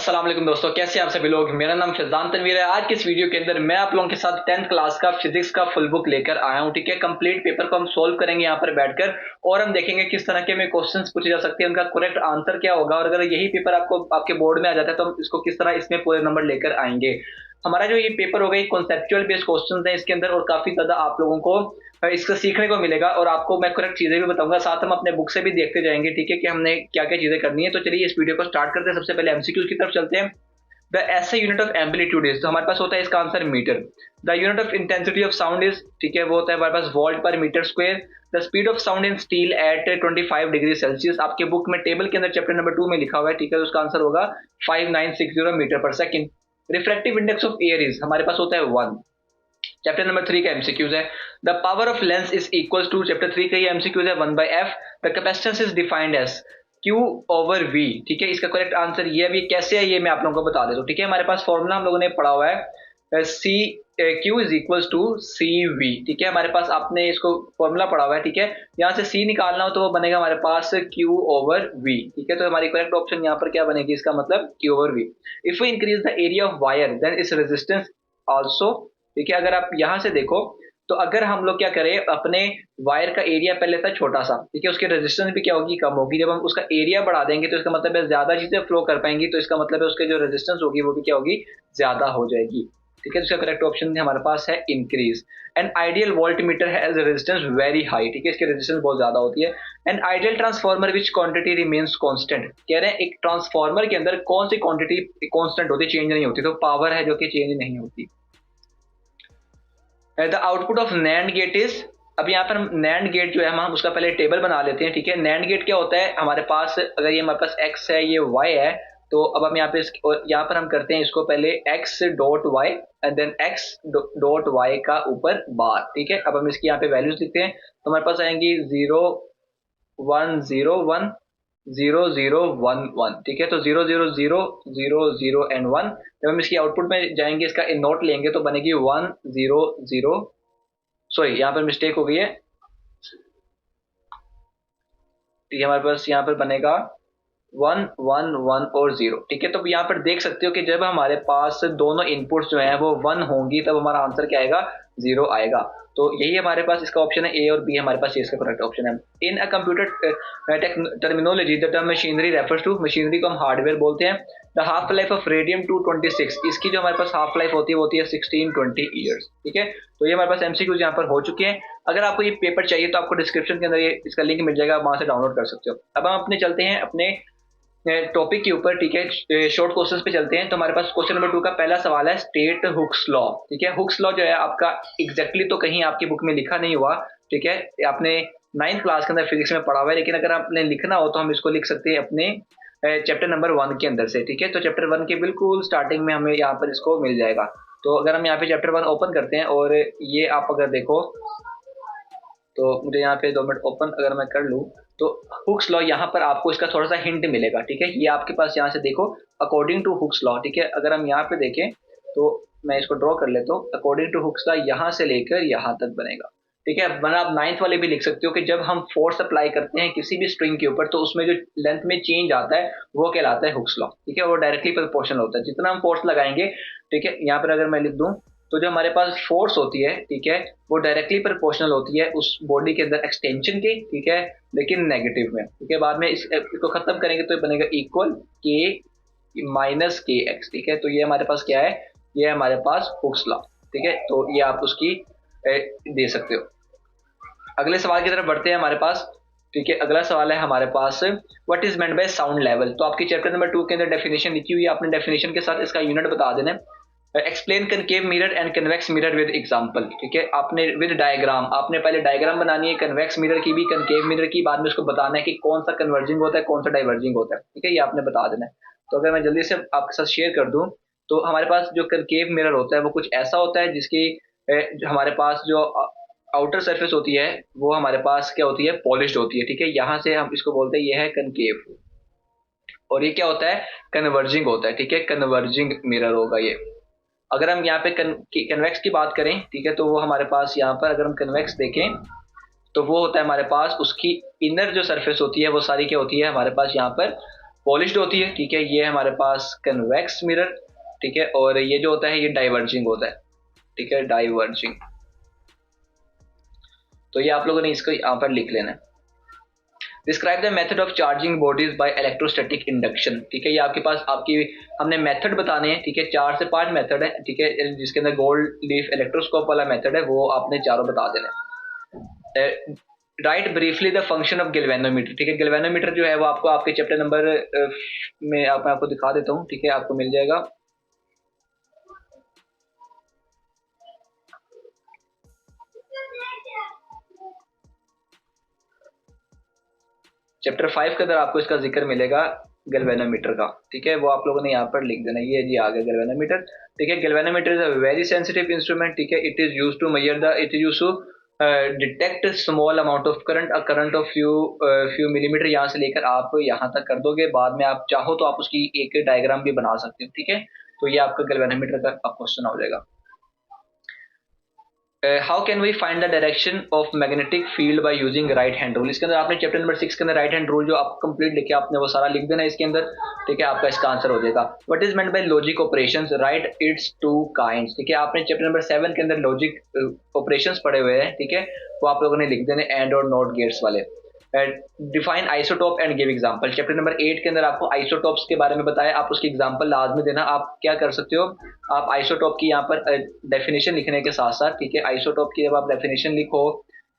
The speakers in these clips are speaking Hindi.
अस्सलाम वालेकुम दोस्तों, कैसे हैं आप सभी लोग। मेरा नाम फैजान तनवीर है। आज की इस वीडियो के अंदर मैं आप लोगों के साथ 10th क्लास का फिजिक्स का फुल बुक लेकर आया हूं। ठीक है, कंप्लीट पेपर को हम सोल्व करेंगे यहाँ पर बैठकर और हम देखेंगे किस तरह के में क्वेश्चंस पूछे जा सकते हैं, उनका करेक्ट आंसर क्या होगा और अगर यही पेपर आपको आपके बोर्ड में आ जाता है तो हम इसको किस तरह इसमें पूरे नंबर लेकर आएंगे। हमारा जो ये पेपर होगा ये कॉन्सेप्चुअल बेस्ड क्वेश्चन है इसके अंदर और काफी ज्यादा आप लोगों को इसको सीखने को मिलेगा और आपको मैं करेक्ट चीजें भी बताऊंगा, साथ हम अपने बुक से भी देखते जाएंगे। ठीक है कि हमने क्या क्या चीजें करनी है। तो चलिए इस वीडियो को स्टार्ट करते हैं। सबसे पहले एमसीक्यूज की तरफ चलते हैं। The SI unit of amplitude is, तो हमारे पास होता है इसका answer metre. The unit of intensity of sound is, ठीक है वो होता है हमारे पास volt per metre square. The speed of sound in steel at 25 degree Celsius, आपके बुक में टेबल के अंदर चैप्टर नंबर 2 में लिखा हुआ है। ठीक है, उसका आंसर होगा 5960 मीटर पर second. Refractive index of air is हमारे पास होता है 1। चैप्टर नंबर 3 का एमसीक्यूज है। The power of lens is equal to, chapter 3 का ये एमसीक्यूज है 1/f। The capacitance is defined as Q over V। ठीक है, इसका करेक्ट आंसर ये अभी कैसे है ये मैं आप लोगों को बता देता हूँ। ठीक है, हमारे पास फॉर्मूला हम लोगों ने पढ़ा हुआ है Q is equal to CV। ठीक है, हमारे पास आपने इसको फॉर्मूला पढ़ा हुआ है। ठीक है, यहाँ से C निकालना हो तो वो बनेगा हमारे पास Q ओवर V। ठीक है, तो हमारी करेक्ट ऑप्शन यहाँ पर क्या बनेगी, इसका मतलब Q over V। If we increase the area of wire then its resistance also. ठीक है, अगर आप यहाँ से देखो तो अगर हम लोग क्या करें, अपने वायर का एरिया पहले था छोटा सा, ठीक है, उसकी रेजिस्टेंस भी क्या होगी, कम होगी। जब हम उसका एरिया बढ़ा देंगे तो इसका मतलब है ज्यादा चीजें फ्लो कर पाएंगी, तो इसका मतलब है उसके जो रेजिस्टेंस होगी वो भी क्या होगी, ज्यादा हो जाएगी। ठीक है, तो इसका करेक्ट ऑप्शन हमारे पास है increase. An ideal volt meter has resistance very high. ठीक है, इसकी रेजिस्टेंस बहुत ज्यादा होती है। An ideal transformer which quantity remains constant, कह रहे हैं एक ट्रांसफार्मर के अंदर कौन सी क्वांटिटी कांस्टेंट होती, चेंज नहीं होती, तो पावर है जो कि चेंज नहीं होती। The output of NAND gate is, अब यहाँ पर नैंड गेट जो है हम उसका पहले टेबल बना लेते हैं। ठीक है, नैंड गेट क्या होता है हमारे पास, अगर ये हमारे पास x है ये y है, तो अब हम यहाँ पे यहाँ पर हम करते हैं इसको पहले x dot Y and then x dot Y का ऊपर बार। ठीक है, अब हम इसकी यहाँ पे वैल्यूज लिखते हैं तो हमारे पास आएंगी 0 1 0 1 0 0 1 1। ठीक है, तो 0 0 0 0 0 एंड 1। जब हम इसकी आउटपुट में जाएंगे इसका नोट लेंगे तो बनेगी 1 0 0, सॉरी यहाँ पर मिस्टेक हो गई है। ठीक है, हमारे पास यहाँ पर बनेगा 1 1 1 और 0। ठीक है, तो यहाँ पर देख सकते हो कि जब हमारे पास दोनों इनपुट्स जो हैं वो 1 होंगी तब हमारा आंसर क्या आएगा, 0 आएगा। तो यही हमारे पास इसका ऑप्शन है ए और बी हमारे पास इसका करेक्ट ऑप्शन है। In a computer terminology the term machinery refers to, machinery को हम हार्डवेयर बोलते हैं। The half life of radium 226, इसकी जो हमारे पास हाफ लाइफ होती है वो होती है 1620 ईयर्स। ठीक है, तो ये हमारे पास एमसीक्यूज यहाँ पर हो चुके हैं। अगर आपको ये पेपर चाहिए तो आपको डिस्क्रिप्शन के अंदर ये इसका लिंक मिल जाएगा, आप वहां से डाउनलोड कर सकते हो। अब हम अपने चलते हैं अपने टॉपिक के ऊपर। ठीक है, शॉर्ट क्वेश्चंस पे चलते हैं। तो हमारे पास क्वेश्चन नंबर 2 का पहला सवाल है स्टेट हुक्स लॉ। ठीक है, हुक्स लॉ जो है आपका एग्जैक्टली तो कहीं आपकी बुक में लिखा नहीं हुआ। ठीक है, आपने 9th क्लास के अंदर फिजिक्स में पढ़ा हुआ है, लेकिन अगर आपने लिखना हो तो हम इसको लिख सकते हैं अपने चैप्टर नंबर 1 के अंदर से। ठीक है, तो चैप्टर 1 के बिल्कुल स्टार्टिंग में हमें यहाँ पर इसको मिल जाएगा। तो अगर हम यहाँ पे चैप्टर 1 ओपन करते हैं और ये आप अगर देखो तो मुझे यहाँ पे 2 मिनट ओपन अगर मैं कर लूँ तो हुक्स लॉ यहाँ पर आपको इसका थोड़ा सा हिंट मिलेगा। ठीक है, ये आपके पास यहाँ से देखो अकॉर्डिंग टू हुक्स लॉ। ठीक है, अगर हम यहाँ पे देखें तो मैं इसको ड्रॉ कर लेता हूँ। अकॉर्डिंग टू हुक्स लॉ यहाँ से लेकर यहाँ तक बनेगा। ठीक है, वरना आप 9th वाले भी लिख सकते हो कि जब हम फोर्स अप्लाई करते हैं किसी भी स्ट्रिंग के ऊपर तो उसमें जो लेंथ में चेंज आता है वो कहलाता है हुक्स लॉ। ठीक है, वो डायरेक्टली प्रोपोर्शनल होता है, जितना हम फोर्स लगाएंगे। ठीक है, यहाँ पर अगर मैं लिख दूं तो जो हमारे पास फोर्स होती है, ठीक है, वो डायरेक्टली प्रोपोर्शनल होती है उस बॉडी के अंदर एक्सटेंशन के। ठीक है, लेकिन नेगेटिव में। ठीक है, बाद में इसको खत्म करेंगे तो बनेगा इक्वल के माइनस के एक्स। ठीक है, तो ये हमारे पास क्या है, ये हमारे पास हुक्स लॉ। ठीक है, तो ये आप उसकी दे सकते हो। अगले सवाल की तरफ बढ़ते हैं हमारे पास। ठीक है, अगला सवाल है हमारे पास what is meant by sound level. तो आपकी चैप्टर नंबर 2 के अंदर डेफिनेशन लिखी हुई है, आपने डेफिनेशन के साथ इसका यूनिट बता देना है। Explain concave mirror and convex mirror with example. ठीक है, आपने विद डायग्राम, आपने पहले डायग्राम बनानी है कन्वेक्स मिरर की भी कनकेव मिरर की, बाद में उसको बताना है कि कौन सा कन्वर्जिंग होता है कौन सा डाइवर्जिंग होता है। ठीक है, ये आपने बता देना है। तो अगर मैं जल्दी से आपके साथ शेयर कर दूं तो हमारे पास जो कनकेव मिरर होता है वो कुछ ऐसा होता है जिसकी हमारे पास जो आउटर सरफेस होती है वो हमारे पास क्या होती है, पॉलिश्ड होती है। ठीक है, यहाँ से हम इसको बोलते हैं ये है कनकेव, और ये क्या होता है, कन्वर्जिंग होता है। ठीक है, कन्वर्जिंग मिरर होगा ये। अगर हम यहाँ पे कन्वेक्स की बात करें, ठीक है, तो वो हमारे पास यहाँ पर अगर हम कन्वेक्स देखें तो वो होता है हमारे पास उसकी इनर जो सरफेस होती है वो सारी क्या होती है हमारे पास यहाँ पर पॉलिश्ड होती है, ठीक है। ये हमारे पास कन्वेक्स मिरर, ठीक है। और ये जो होता है ये डाइवर्जिंग होता है, ठीक है, डाइवर्जिंग। तो ये आप लोगों ने इसको यहाँ पर लिख लेना है। Describe the method of charging bodies by electrostatic induction, ठीक है। ये आपके पास आपकी हमने मेथड बताने हैं, ठीक है। 4 से 5 मेथड है, ठीक है, जिसके अंदर गोल्ड लीफ इलेक्ट्रोस्कोप वाला मेथड है वो आपने चारों बता देना। Right briefly the function of galvanometer, ठीक है। गैल्वेनोमीटर जो है वो आपको आपके चैप्टर नंबर में आपको दिखा देता हूँ, ठीक है, आपको मिल जाएगा। चैप्टर 5 के अंदर आपको इसका जिक्र मिलेगा गैल्वेनोमीटर का, ठीक है। वो आप लोगों ने यहाँ पर लिख देना, ये जी आ गया गैल्वेनोमीटर, ठीक है। Galvanometer is a very sensitive instrument, ठीक है। It is used to measure the it is used to detect small amount of current, a current of few millimetre. यहाँ से लेकर आप यहाँ तक कर दोगे, बाद में आप चाहो तो आप उसकी एक डायग्राम भी बना सकते हो, ठीक है। तो ये आपका गैल्वेनोमीटर का क्वेश्चन हो जाएगा। How can we find the direction of magnetic field by using right hand rule. इसके अंदर आपने चैप्टर नंबर 6 के अंदर राइट हैंड रूल जो आप कंप्लीट लिखे आपने वो सारा लिख देना है इसके अंदर, ठीक है। आपका इसका आंसर हो जाएगा। What is meant by logic operations, right it's two kinds, ठीक है। आपने चैप्टर नंबर 7 के अंदर लॉजिक ऑपरेशंस पढ़े हुए हैं, ठीक है। वो आप लोगों ने लिख देने एंड और नॉट गेट्स वाले। Define isotope and give example, chapter number 8 के अंदर आपको आइसोटोप्स के बारे में बताया, आप उसकी एग्जांपल लाजमी देना। आप क्या कर सकते हो, आप आइसोटोप की यहाँ पर डेफिनेशन लिखने के साथ साथ, ठीक है, आइसोटोप की जब आप डेफिनेशन लिखो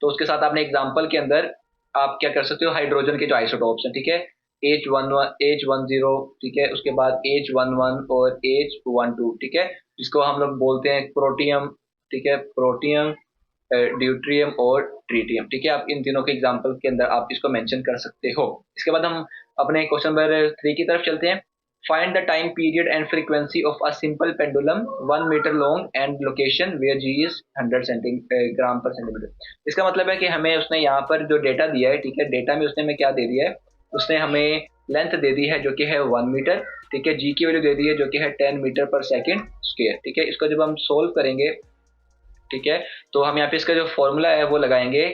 तो उसके साथ आपने एग्जांपल के अंदर आप क्या कर सकते हो, हाइड्रोजन के जो आइसोटोप्स हैं, ठीक है, H10, ठीक है, उसके बाद H11 और H12, ठीक है, जिसको हम लोग बोलते हैं प्रोटियम, ठीक है, प्रोटियम, ड्यूट्रियम और ट्रीटियम, ठीक है। आप इन तीनों के एग्जांपल के अंदर आप इसको मेंशन कर सकते हो। इसके बाद हम अपने क्वेश्चन नंबर 3 की तरफ चलते हैं। Find the time period and frequency of a simple pendulum 1 metre long and location where G is 100 gram per centimetre. इसका मतलब है कि हमें उसने यहाँ पर जो डेटा दिया है, ठीक है, डेटा में उसने हमें क्या दे दिया है, उसने हमें लेंथ दे दी है जो कि है 1 मीटर, ठीक है। जी की वैल्यू दे दी है जो कि है 10 मीटर पर सेकेंड स्क्वायर, ठीक है। इसको जब हम सोल्व करेंगे, ठीक है, तो हम यहाँ पे इसका जो फॉर्मूला है वो लगाएंगे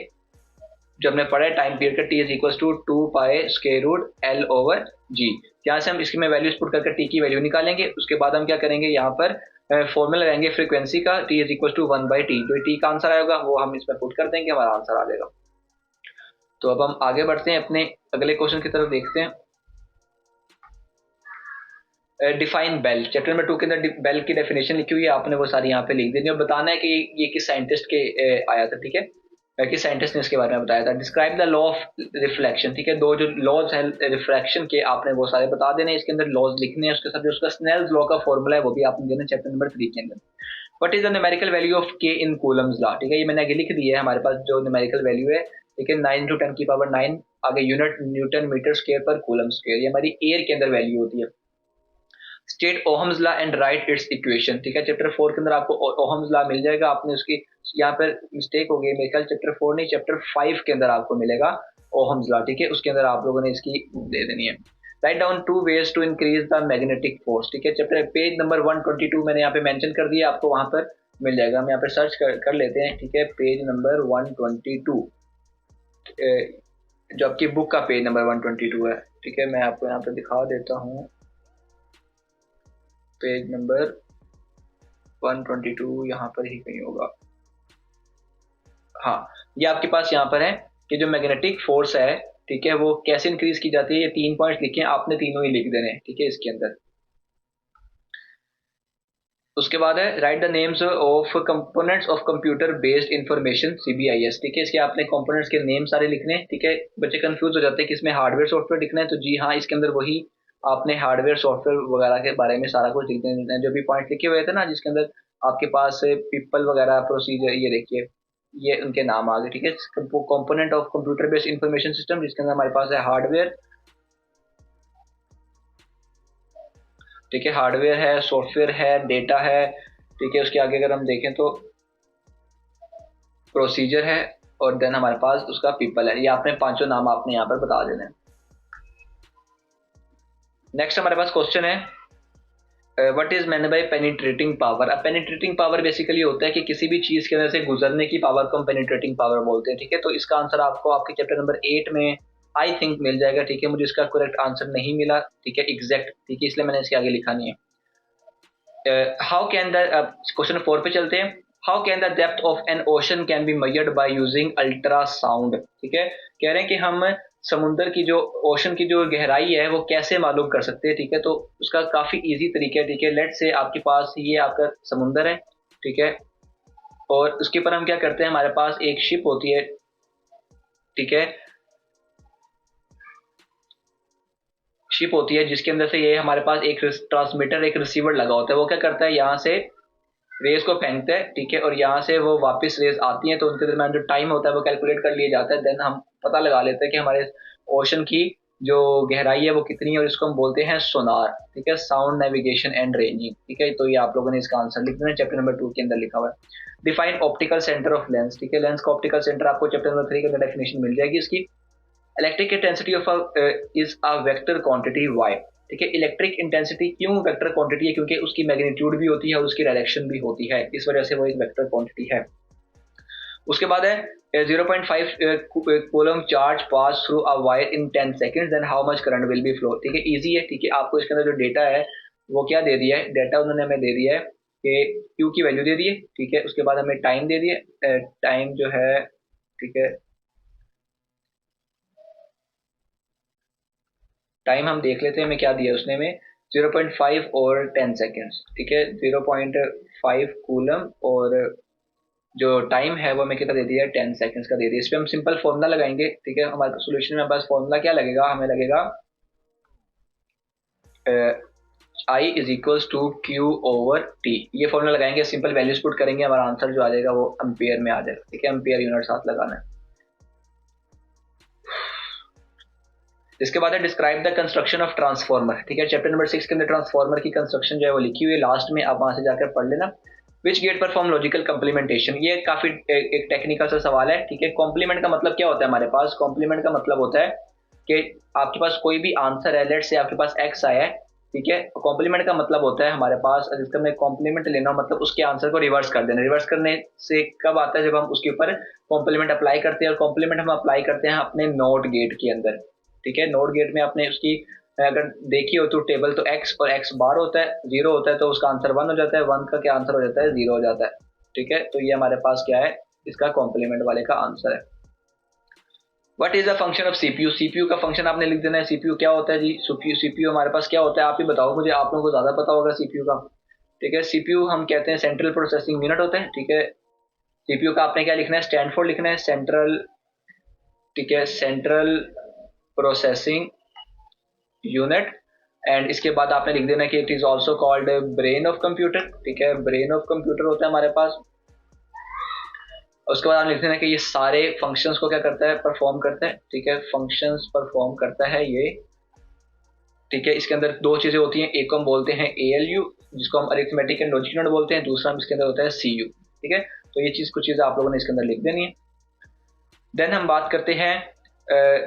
जो हमने पढ़ा है टाइम पीरियड का, T is equal to 2 pi square root L over G. यहाँ से हम इसकी में वैल्यूज पुट करके टी की वैल्यू निकालेंगे। उसके बाद हम क्या करेंगे, यहाँ पर फॉर्मूला लगाएंगे फ्रीक्वेंसी का, T is equal to 1/t, जो टी का आंसर आएगा वो हम इसमें पुट कर देंगे, हमारा आंसर आ जाएगा। तो अब हम आगे बढ़ते हैं, अपने अगले क्वेश्चन की तरफ देखते हैं। डिफाइन बेल, चैप्टर नंबर 2 के अंदर बेल की डेफिनेशन लिखी हुई है, आपने वो सारी यहाँ पे लिख देनी और बताना है कि ये किस साइंटिस्ट के आया था, ठीक है, किस साइंटिस्ट ने इसके बारे में बताया था। Describe the law of reflection, ठीक है, दो जो लॉज है रिफ्लेक्शन के आपने वो सारे बता देने, इसके अंदर लॉज लिखने हैं, उसके साथ जो उसका स्नेल्स लॉ का फॉर्मूला है वो भी आपने देना चैप्टर नंबर 3 के अंदर। What is the numerical value of के इन कूलम्स लॉ, ठीक है, ये मैंने आगे लिख दिया है, हमारे पास जो न्यूमेरिकल वैल्यू है, ठीक है, 9 × 10⁹, आगे unit newton metre square per coulomb square, ये हमारी एयर के अंदर वैल्यू होती है। State Ohm's law and write its equation, ठीक है, चैप्टर 4 के अंदर आपको ओहम्स लॉ मिल जाएगा, आपने उसकी यहाँ पर मिस्टेक हो गई मेरे ख्याल, चैप्टर 4 नहीं चैप्टर 5 के अंदर आपको मिलेगा ओहम्स लॉ, ठीक है, उसके अंदर आप लोगों ने इसकी दे देनी है। Write down 2 ways to increase the magnetic force, ठीक है, चैप्टर पेज नंबर 122 मैंने यहाँ पे मेंशन कर दिया, आपको वहां पर मिल जाएगा। हम यहाँ पे सर्च कर लेते हैं, ठीक है, पेज नंबर 122 जो आपकी बुक का पेज नंबर 122 है, ठीक है, मैं आपको यहाँ पे दिखा देता हूँ, पेज नंबर 122 यहाँ पर ही कहीं होगा। हाँ, ये आपके पास यहाँ पर है कि जो मैग्नेटिक फोर्स है, ठीक है, वो कैसे इंक्रीज की जाती है, ये 3 पॉइंट्स लिखे हैं, आपने तीनों ही लिख देने, ठीक है, इसके अंदर। उसके बाद है right the names of components of computer based information CBIS, ठीक है, इसके आपने कंपोनेंट्स के नेम सारे लिखने हैं, ठीक है। बच्चे कंफ्यूज हो जाते हैं कि इसमें हार्डवेयर सॉफ्टवेयर लिखना है, तो जी हाँ, इसके अंदर वही आपने हार्डवेयर सॉफ्टवेयर वगैरह के बारे में सारा कुछ लिख देना है, जो भी पॉइंट लिखे हुए थे ना जिसके अंदर आपके पास पीपल वगैरह प्रोसीजर, ये देखिए ये उनके नाम आ गए, ठीक है। Component of computer based information system, जिसके अंदर हमारे पास है हार्डवेयर, ठीक है, हार्डवेयर है, सॉफ्टवेयर है, डेटा है, ठीक है, उसके आगे अगर हम देखें तो प्रोसीजर है, और देन हमारे पास उसका पीपल है। ये आपने पांचों नाम आपने यहाँ पर बता देने हैं। नेक्स्ट हमारे पास क्वेश्चन है what is meant bye penetrating power. अब पेनिट्रेटिंग पावर बेसिकली होता है कि किसी भी चीज के अंदर से गुजरने की पावर को हम पेनिट्रेटिंग पावर बोलते हैं, ठीक है। तो इसका आंसर आपको आपके चैप्टर नंबर 8 में आई थिंक मिल जाएगा, ठीक है। मुझे इसका करेक्ट आंसर नहीं मिला, ठीक है, एग्जैक्ट, ठीक है, इसलिए मैंने इसके आगे लिखा नहीं है। हाउ कैन द क्वेश्चन 4 पे चलते हैं। How can the depth of N ocean can be measured by using ultrasound, ठीक है। कह रहे हैं कि हम समुद्र की जो ओशन की जो गहराई है वो कैसे मालूम कर सकते हैं, ठीक है। तो उसका काफी इजी तरीका है, ठीक है। लेट से आपके पास ये आपका समुंदर है, ठीक है, और उसके ऊपर हम क्या करते हैं, हमारे पास एक शिप होती है, ठीक है, शिप होती है जिसके अंदर से ये हमारे पास एक ट्रांसमीटर एक रिसीवर लगा होता है। वो क्या करता है, यहाँ से रेस को फेंकता है, ठीक है, और यहाँ से वो वापस रेस आती है, तो उनके दरमियान जो टाइम होता है वो कैलकुलेट कर लिया जाता है। देन हम पता लगा लेते हैं कि हमारे ओशन की जो गहराई है वो कितनी है, और इसको हम बोलते हैं सोनार, ठीक है, साउंड नेविगेशन एंड रेंजिंग, ठीक है। तो ये आप लोगों ने इसका आंसर लिख देना, चैप्टर नंबर 2 के अंदर लिखा हुआ है। Define optical centre of lens, ठीक है, लेंस का ऑप्टिकल सेंटर आपको चैप्टर नंबर 3 के अंदर डेफिनेशन मिल जाएगी इसकी। Electric intensity of is a vector quantity why, ठीक है। इलेक्ट्रिक इंटेंसिटी क्यों वेक्टर क्वांटिटी है, क्योंकि उसकी मैग्नीट्यूड भी होती है और उसकी डायरेक्शन भी होती है, इस वजह से वो एक वेक्टर क्वांटिटी है। उसके बाद है 0.5 coulomb charge pass through a wire in 10 seconds, then how much current will be flow, ठीक है, इजी है, ठीक है। आपको इसके अंदर जो डेटा है वो क्या दे दिया है, डेटा उन्होंने हमें दे दिया है कि क्यू की वैल्यू दे दी है, ठीक है। उसके बाद हमें टाइम दे दिया, टाइम जो है, ठीक है, टाइम हम देख लेते हैं हमें क्या दिया उसने में, 0.5 और 10 सेकेंड्स, ठीक है, 0.5 कूलम, और जो टाइम है वो हमें कितना दे दिया है, 10 सेकेंड्स का दे दिया। इस पर हम सिंपल फॉर्मूला लगाएंगे, ठीक है। हमारे सोल्यूशन में बस फॉर्मूला क्या लगेगा, हमें लगेगा I is equals to Q over T, ये फॉर्मूला लगाएंगे, सिंपल वैल्यूज पुट करेंगे, हमारा आंसर जो आ जाएगा वो एम्पियर में आ जाएगा, ठीक है। एम्पियर यूनिट साथ लगाना है। इसके बाद है describe the construction of transformer, ठीक है। चैप्टर नंबर 6 के अंदर ट्रांसफॉर्मर की कंस्ट्रक्शन जो है वो लिखी हुई है लास्ट में, आप वहां से जाकर पढ़ लेना। Which get perform logical complementation, ये काफी एक टेक्निकल सा सवाल है, ठीक है। कॉम्प्लीमेंट का मतलब क्या होता है, हमारे पास कॉम्प्लीमेंट का मतलब होता है कि आपके पास कोई भी आंसर है, लेट से आपके पास एक्स आया है, ठीक है। कॉम्प्लीमेंट का मतलब होता है हमारे पास, जिसका मैं कॉम्प्लीमेंट लेना मतलब उसके आंसर को रिवर्स कर देना। रिवर्स करने से कब आता है, जब हम उसके ऊपर कॉम्प्लीमेंट अप्लाई करते हैं, और कॉम्प्लीमेंट हम अप्लाई करते हैं अपने नोट गेट के अंदर, ठीक है। नोट गेट में आपने उसकी अगर देखी हो तो टेबल, तो एक्स और एक्स बार होता है, जीरो होता है तो उसका आंसर वन हो जाता है, वन का क्या आंसर हो जाता है, जीरो हो जाता है, ठीक है। तो ये हमारे पास क्या है, इसका कॉम्प्लीमेंट वाले का आंसर है। What is the function of CPU, CPU का फंक्शन आपने लिख देना है। सीपीयू क्या होता है जी, सीपीयू हमारे पास क्या होता है, आप ही बताओ मुझे, आप लोगों को ज्यादा पता होगा सीपीयू का, ठीक है। सीपीयू हम कहते हैं सेंट्रल प्रोसेसिंग यूनिट होते हैं, ठीक है। सीपीयू का आपने क्या लिखना है, स्टैंड फॉर लिखना है, सेंट्रल, ठीक है, सेंट्रल प्रोसेसिंग यूनिट। एंड इसके बाद आपने लिख देना कि it is also called brain of computer, ठीक है, ब्रेन ऑफ कंप्यूटर होता है हमारे पास। उसके बाद आप लिख देना कि ये सारे फंक्शंस को क्या करता है, परफॉर्म करता है, ठीक है, फंक्शंस परफॉर्म करता है ये, ठीक है। इसके अंदर दो चीजें होती हैं, एक को हम बोलते हैं ALU जिसको हम अरिथमेटिक एंड लॉजिक यूनिट बोलते हैं, दूसरा इसके अंदर होता है CU, ठीक है। तो ये चीज कुछ चीजें आप लोगों ने इसके अंदर लिख देनी है। देन हम बात करते हैं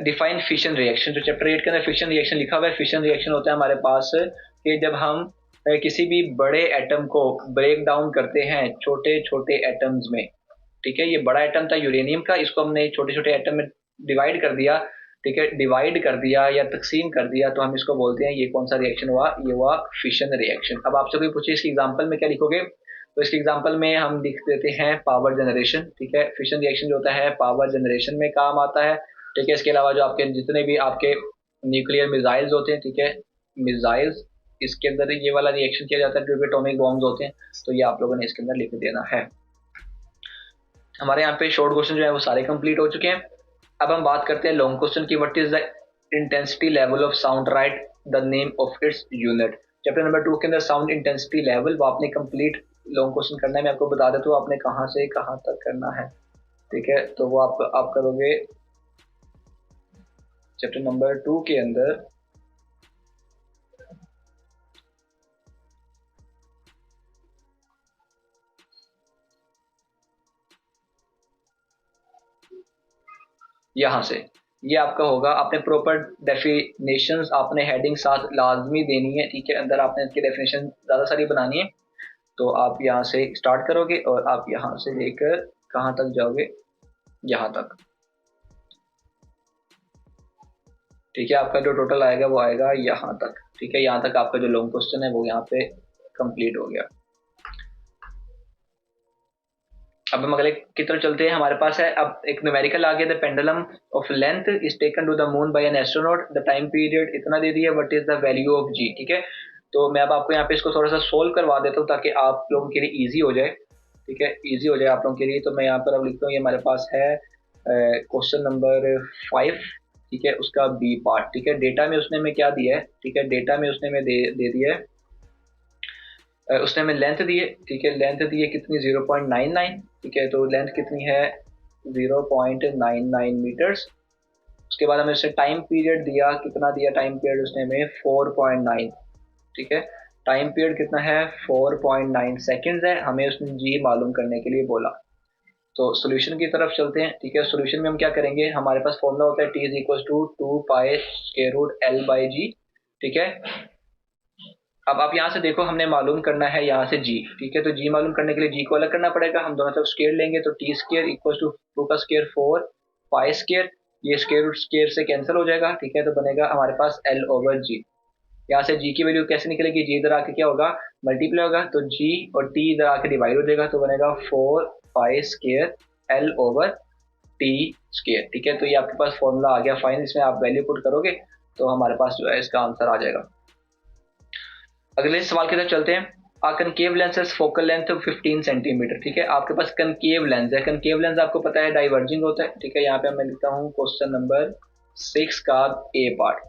डिफाइन फिशन रिएक्शन, जो चैप्टर 8 के अंदर फिशन रिएक्शन लिखा हुआ है। फिशन रिएक्शन होता है हमारे पास कि जब हम किसी भी बड़े एटम को ब्रेक डाउन करते हैं छोटे छोटे एटम्स में, ठीक है। ये बड़ा एटम था यूरेनियम का, इसको हमने छोटे छोटे एटम में डिवाइड कर दिया, ठीक है, डिवाइड कर दिया या तकसीम कर दिया, तो हम इसको बोलते हैं ये कौन सा रिएक्शन हुआ, ये हुआ फिशन रिएक्शन। अब आपसे कोई पूछे इसके एग्जाम्पल में क्या लिखोगे, तो इसके एग्जाम्पल में हम लिख देते हैं पावर जनरेशन, ठीक है। फिशन रिएक्शन जो होता है पावर जनरेशन में काम आता है, ठीक है। इसके अलावा जो आपके जितने भी आपके न्यूक्लियर मिसाइल्स होते हैं, ठीक है, मिसाइल्स, इसके अंदर ये वाला रिएक्शन किया जाता है, जो भी एटॉमिक बॉम्ब्स होते हैं, तो ये आप लोगों ने इसके अंदर लिख देना है। हमारे यहाँ पे शॉर्ट क्वेश्चन जो है वो सारे कंप्लीट हो चुके हैं। अब हम बात करते हैं लॉन्ग क्वेश्चन की। What is the intensity level of sound, right the name of its unit. Chapter number 2 के अंदर साउंड इंटेंसिटी लेवल, वो आपने कंप्लीट लॉन्ग क्वेश्चन करना है। मैं आपको बता देता हूँ आपने कहाँ से कहाँ तक करना है, ठीक है। तो वो आप करोगे चैप्टर नंबर 2 के अंदर, यहाँ से ये आपका होगा, आपने प्रॉपर डेफिनेशंस आपने हेडिंग साथ लाजमी देनी है, ठीक है। अंदर आपने इसकी डेफिनेशन ज़्यादा सारी बनानी है, तो आप यहाँ से स्टार्ट करोगे और आप यहाँ से लेकर कहाँ तक जाओगे, यहाँ तक, ठीक है, आपका जो टोटल आएगा वो आएगा यहाँ तक। ठीक है, यहाँ तक आपका जो लॉन्ग क्वेश्चन है वो यहाँ पे कंप्लीट हो गया। अब हम अगले की तरफ चलते हैं। हमारे पास है अब एक न्यूमेरिकल आ गया, the pendulum of length is taken to the moon by an astronaut, the time period इतना दे दिया, what is the value of G. ठीक है, तो मैं अब आपको यहाँ पे इसको थोड़ा सा सोल्व करवा देता हूँ ताकि आप लोगों के लिए ईजी हो जाए। ठीक है, ईजी हो जाए आप लोगों के लिए। तो मैं यहाँ पर अब लिखता हूँ, ये हमारे पास है क्वेश्चन नंबर 5। ठीक है, उसका बी पार्ट। ठीक है, डेटा में उसने में क्या दिया है, ठीक है, डेटा में उसने में दे दिया है, उसने हमें लेंथ दी है। ठीक है, लेंथ दी है कितनी, 0.99। ठीक है, तो लेंथ कितनी है, 0.99 मीटर्स। उसके बाद हमें उसने टाइम पीरियड दिया, कितना दिया टाइम पीरियड उसने हमें, 4.9। ठीक है, टाइम पीरियड कितना है, 4.9 सेकेंड्स है। हमें उसने जी मालूम करने के लिए बोला। तो सोल्यूशन की तरफ चलते हैं। ठीक है, सोल्यूशन में हम क्या करेंगे, हमारे पास फॉर्मूला होता है T is equal to 2 pi square root L by G. ठीक है, अब आप यहाँ से देखो, हमने मालूम करना है यहाँ से जी। ठीक है, तो जी मालूम करने के लिए जी को अलग करना पड़ेगा। हम दोनों तरफ स्क्वायर लेंगे, तो टी स्क्वायर इक्वल टू 2 का स्क्वायर 4 पाई स्क्वायर, ये स्क्वायर रूट स्क्वायर से कैंसिल हो जाएगा। ठीक है, तो बनेगा हमारे पास एल ओवर जी। यहाँ से जी की वैल्यू कैसे निकलेगी, जी इधर आके क्या होगा, मल्टीप्लाई होगा, तो जी और टी इधर आके डिवाइड हो जाएगा, तो बनेगा 4 pi square L over T square. ठीक है, तो ये आपके पास फॉर्मूला आ गया फाइन। इसमें आप वैल्यू पुट करोगे तो हमारे पास जो है इसका आंसर आ जाएगा। अगले सवाल की तरफ चलते हैं। Concave lens focal length 15 centimetre. ठीक है, आपके पास कनकेव लेंस है। कनकेव लेंस आपको पता है डाइवर्जिंग होता है। ठीक है, यहाँ पे मैं लिखता हूँ क्वेश्चन नंबर 6 का ए पार्ट।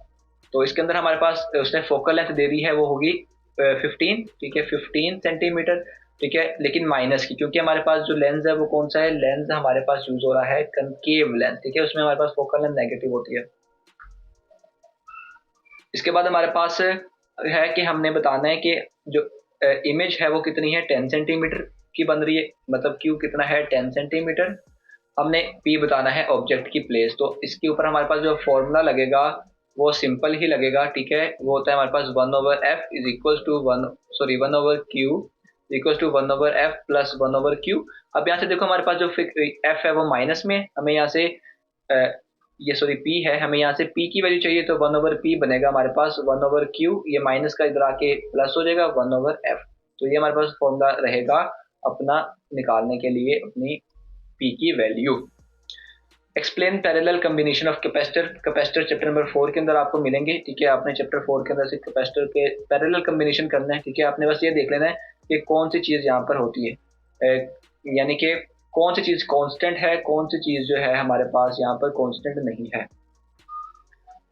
तो इसके अंदर हमारे पास उसने फोकल लेंथ दे दी है, वो होगी 15। ठीक है, 15 सेंटीमीटर। ठीक है, लेकिन माइनस की, क्योंकि हमारे पास जो लेंस है वो कौन सा है, लेंस हमारे पास यूज हो रहा है कनकेव लेंस। ठीक है, उसमें हमारे पास फोकल लेंथ नेगेटिव होती है। इसके बाद हमारे पास है कि हमने बताना है कि जो इमेज है वो कितनी है, 10 सेंटीमीटर की बन रही है, मतलब क्यू कितना है, 10 सेंटीमीटर। हमने पी बताना है ऑब्जेक्ट की प्लेस। तो इसके ऊपर हमारे पास जो फॉर्मूला लगेगा वो सिंपल ही लगेगा। ठीक है, वो होता है हमारे पास 1 over F is equal to 1 over Q equal to 1 over F plus 1 over Q. अब यहाँ से देखो हमारे पास जो एफ है वो माइनस में, हमें यहाँ से ये सॉरी पी है, हमें यहाँ से पी की वैल्यू चाहिए, तो 1 ओवर पी बनेगा हमारे पास 1 ओवर क्यू, ये माइनस का इधर आके प्लस हो जाएगा 1 ओवर एफ। तो ये हमारे पास फॉर्मूला रहेगा अपना निकालने के लिए अपनी पी की value. Explain parallel combination of capacitor. Capacitor chapter number 4 के अंदर आपको मिलेंगे। ठीक है, आपने चैप्टर 4 के अंदर से कैपेसिटर के पैरेलल कम्बिनेशन करना है। ठीक है, आपने बस ये देख लेना है कि कौन सी चीज़ यहाँ पर होती है, यानी कि कौन सी चीज़ कांस्टेंट है, कौन सी चीज़ जो है हमारे पास यहाँ पर कांस्टेंट नहीं है।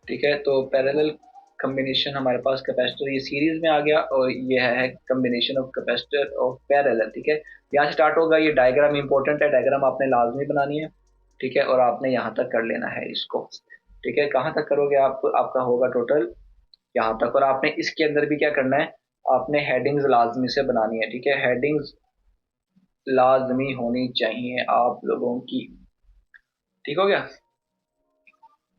ठीक है, तो पैरेलल कम्बिनेशन हमारे पास कैपेसिटर ये सीरीज में आ गया, और ये है combination of capacitor of parallel. ठीक है, यहाँ से स्टार्ट होगा। ये डायग्राम इंपॉर्टेंट है, डायग्राम आपने लाजमी बनानी है। ठीक है, और आपने यहाँ तक कर लेना है इसको। ठीक है, कहाँ तक करोगे आप, आपका होगा टोटल यहाँ तक। और आपने इसके अंदर भी क्या करना है, आपने हेडिंग्स लाजमी से बनानी है। ठीक है, हेडिंग्स लाजमी होनी चाहिए आप लोगों की। ठीक हो गया,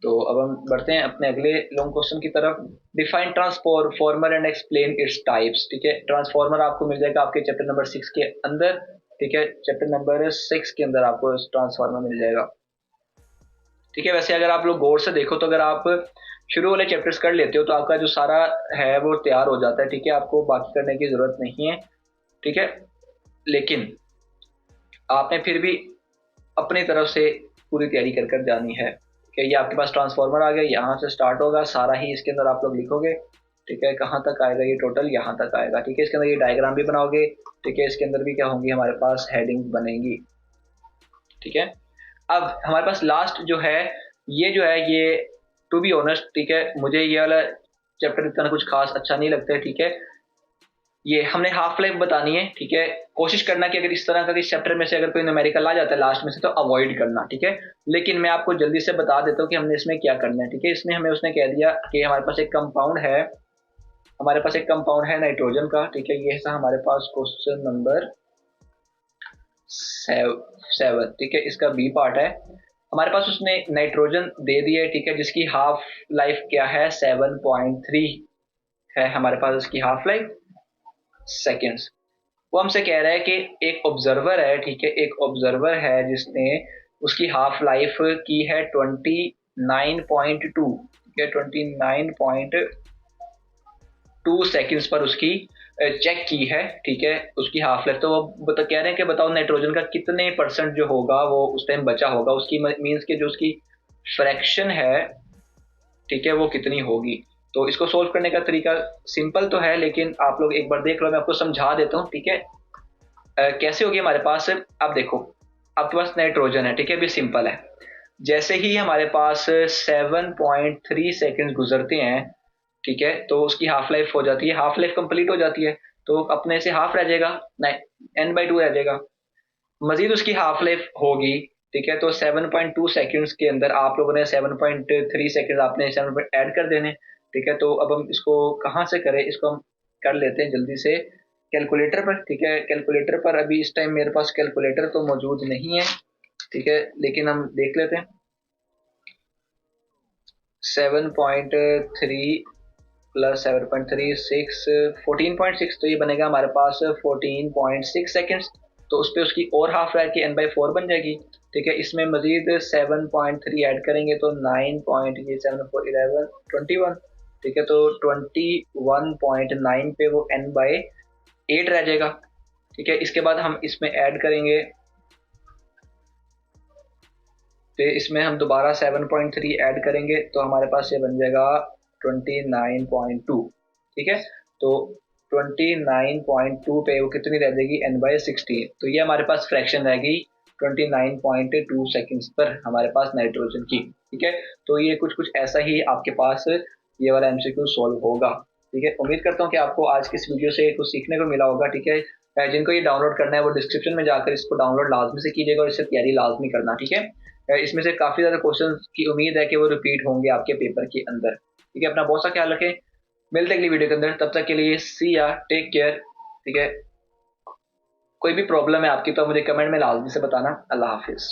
तो अब हम बढ़ते हैं अपने अगले लॉन्ग क्वेश्चन की तरफ। Define transformer and explain its types. ठीक है, ट्रांसफॉर्मर आपको मिल जाएगा आपके चैप्टर नंबर 6 के अंदर। ठीक है, चैप्टर नंबर 6 के अंदर आपको ट्रांसफॉर्मर मिल जाएगा। ठीक है, वैसे अगर आप लोग गौर से देखो तो अगर आप शुरू वाले चैप्टर्स कर लेते हो तो आपका जो सारा है वो तैयार हो जाता है। ठीक है, आपको बाकी करने की जरूरत नहीं है। ठीक है, लेकिन आपने फिर भी अपनी तरफ से पूरी तैयारी कर कर जानी है। ठीक है, ये आपके पास ट्रांसफॉर्मर आ गया, यहाँ से स्टार्ट होगा सारा ही इसके अंदर आप लोग लिखोगे। ठीक है, कहाँ तक आएगा ये टोटल, यहाँ तक आएगा। ठीक है, इसके अंदर ये डायग्राम भी बनाओगे। ठीक है, इसके अंदर भी क्या होंगी हमारे पास, हेडिंग बनेंगी। ठीक है, अब हमारे पास लास्ट जो है ये टू बी ऑनेस्ट, ठीक है, मुझे ये वाला चैप्टर इतना कुछ खास अच्छा नहीं लगता है। ठीक है, ये हमने हाफ लाइफ बतानी है। ठीक है, कोशिश करना कि अगर इस तरह का इस चैप्टर में से अगर कोई न्यूमेरिकल आ जाता है लास्ट में से तो अवॉइड करना। ठीक है, लेकिन मैं आपको जल्दी से बता देता हूँ कि हमने इसमें क्या करना है। ठीक है, इसमें हमें उसने कह दिया कि हमारे पास एक कंपाउंड है, नाइट्रोजन का। ठीक है, ये था हमारे पास क्वेश्चन नंबर 7। ठीक है, इसका बी पार्ट है। हमारे पास उसने नाइट्रोजन दे दिया है। ठीक है, जिसकी हाफ लाइफ क्या है, 7.3 है हमारे पास उसकी हाफ लाइफ सेकेंड्स। वो हमसे कह रहा है कि एक ऑब्जर्वर है। ठीक है, एक ऑब्जर्वर है जिसने उसकी हाफ लाइफ की है 29.2। ठीक है, 29.2 सेकेंड्स पर उसकी चेक की है, ठीक है, उसकी हाफ लाइफ। तो वो कह रहे हैं कि बताओ नाइट्रोजन का कितने परसेंट जो होगा वो उस टाइम बचा होगा, उसकी मीन्स के जो उसकी फ्रैक्शन है, ठीक है, वो कितनी होगी। तो इसको सोल्व करने का तरीका सिंपल तो है, लेकिन आप लोग एक बार देख लो, मैं आपको समझा देता हूँ, ठीक है। कैसे होगी हमारे पास, अब देखो आपके पास नाइट्रोजन है, ठीक है, भी सिंपल है। जैसे ही हमारे पास 7.3 सेकेंड गुजरते हैं, ठीक है, तो उसकी हाफ लाइफ हो जाती है, हाफ लाइफ कंप्लीट हो जाती है, तो अपने से हाफ रह जाएगा, n/2 रह जाएगा। मजीद उसकी हाफ लाइफ होगी, ठीक है, तो 7.2 सेकेंड्स के अंदर आप लोगों ने 7.3 सेकेंड आपने 7 ऐड कर देने, ठीक है। तो अब हम इसको कहाँ से करें, इसको हम कर लेते हैं जल्दी से कैलकुलेटर पर, ठीक है। कैलकुलेटर पर अभी इस टाइम मेरे पास कैलकुलेटर तो मौजूद नहीं है, ठीक है, लेकिन हम देख लेते हैं। 7.3 प्लस 7.36 14.6, तो ये बनेगा हमारे पास 14.6 सेकेंड्स। तो उस पर उसकी और हाफ रह के n/4 बन जाएगी, ठीक है। इसमें मजीद 7.3 ऐड करेंगे तो 9 पॉइंट, ये 7 4 11 21, ठीक है, तो 21.9 पे वो n/8 रह जाएगा, ठीक है। इसके बाद हम इसमें ऐड करेंगे, तो इसमें हम दोबारा 7.3 ऐड करेंगे तो हमारे पास ये बन जाएगा 29.2, ठीक है। तो 29.2 पे वो कितनी रह जाएगी, n/16। तो ये हमारे पास फ्रैक्शन रहेगी 29.2 सेकेंड्स पर हमारे पास नाइट्रोजन की, ठीक है। तो ये कुछ कुछ ऐसा ही आपके पास ये वाला एमसीक्यू सॉल्व होगा, ठीक है। उम्मीद करता हूँ कि आपको आज की इस वीडियो से कुछ सीखने को मिला होगा, ठीक है। जिनको ये डाउनलोड करना है वो डिस्क्रिप्शन में जाकर इसको डाउनलोड लाजमी से कीजिएगा और इससे तैयारी लाजमी करना, ठीक है। इसमें से काफी ज्यादा क्वेश्चन की उम्मीद है कि वो रिपीट होंगे आपके पेपर के अंदर, ठीक है। अपना बहुत सा ख्याल रखें, मिलते हैं अगली वीडियो के अंदर, तब तक के लिए सी या टेक केयर, ठीक है। कोई भी प्रॉब्लम है आपकी तो मुझे कमेंट में लाजमी से बताना। अल्लाह हाफिज।